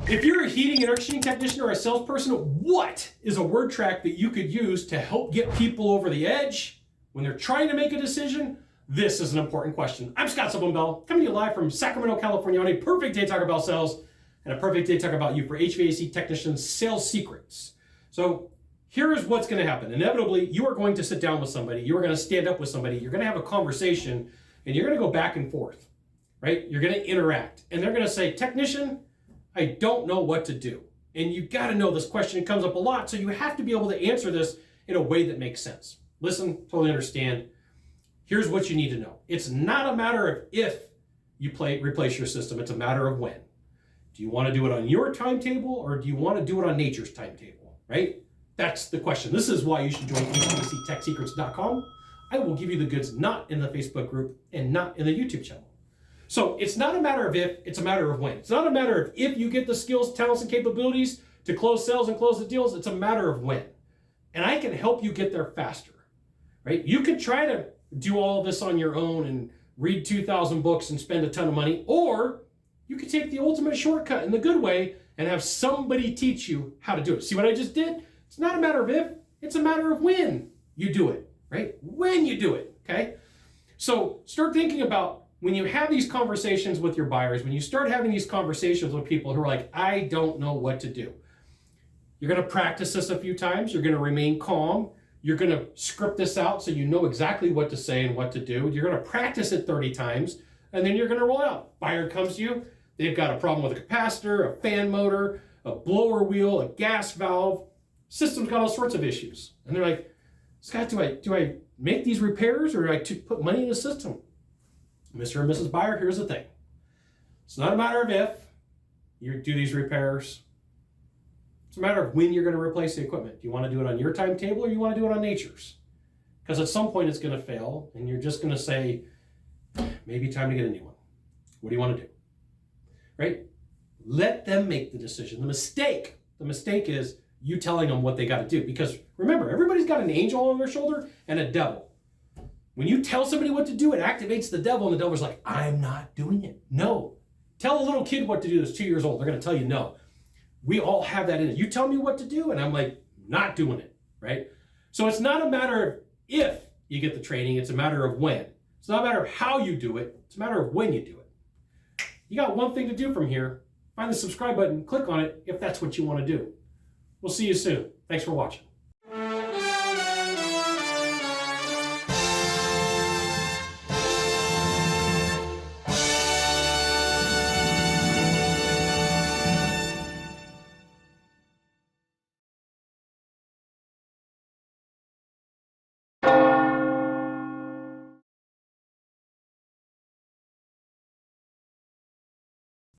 If you're a heating and air conditioning technician or a salesperson, what is a word track that you could use to help get people over the edge when they're trying to make a decision? This is an important question. I'm Scott Sylvan, coming to you live from Sacramento, California on a perfect day to talk about sales and a perfect day to talk about you for HVAC technicians sales secrets. So here is what's going to happen. Inevitably, you are going to sit down with somebody, you are going to stand up with somebody, you're going to have a conversation, and you're going to go back and forth, right? You're going to interact, and they're going to say, technician, I don't know what to do. And you got to know this question comes up a lot, so you have to be able to answer this in a way that makes sense. Listen, totally understand. Here's what you need to know. It's not a matter of if you replace your system, it's a matter of when. Do you want to do it on your timetable or do you want to do it on nature's timetable, right? That's the question. This is why you should join HVACTechSecrets.com. I will give you the goods not in the Facebook group and not in the YouTube channel. So it's not a matter of if, it's a matter of when. It's not a matter of if you get the skills, talents, and capabilities to close sales and close the deals. It's a matter of when. And I can help you get there faster, right? You could try to do all of this on your own and read 2,000 books and spend a ton of money, or you could take the ultimate shortcut in the good way and have somebody teach you how to do it. See what I just did? It's not a matter of if, it's a matter of when you do it, right? When you do it, okay? So start thinking about when you have these conversations with your buyers, when you start having these conversations with people who are like, I don't know what to do. You're going to practice this a few times. You're going to remain calm. You're going to script this out so you know exactly what to say and what to do. You're going to practice it 30 times, and then you're going to roll out. Buyer comes to you. They've got a problem with a capacitor, a fan motor, a blower wheel, a gas valve. System's got all sorts of issues. And they're like, Scott, do I make these repairs or do I put money in the system? Mr. and Mrs. Buyer, here's the thing. It's not a matter of if you do these repairs. It's a matter of when you're going to replace the equipment. Do you want to do it on your timetable or you want to do it on nature's? Because at some point it's going to fail and you're just going to say, maybe time to get a new one. What do you want to do? Right? Let them make the decision. The mistake is you telling them what they got to do. Because remember, everybody's got an angel on their shoulder and a devil. When you tell somebody what to do, it activates the devil, and the devil's like, I'm not doing it. No. Tell a little kid what to do that's 2 years old. They're going to tell you no. We all have that in it. You tell me what to do, and I'm like, not doing it, right? So it's not a matter of if you get the training. It's a matter of when. It's not a matter of how you do it. It's a matter of when you do it. You got one thing to do from here. Find the subscribe button, click on it if that's what you want to do. We'll see you soon. Thanks for watching.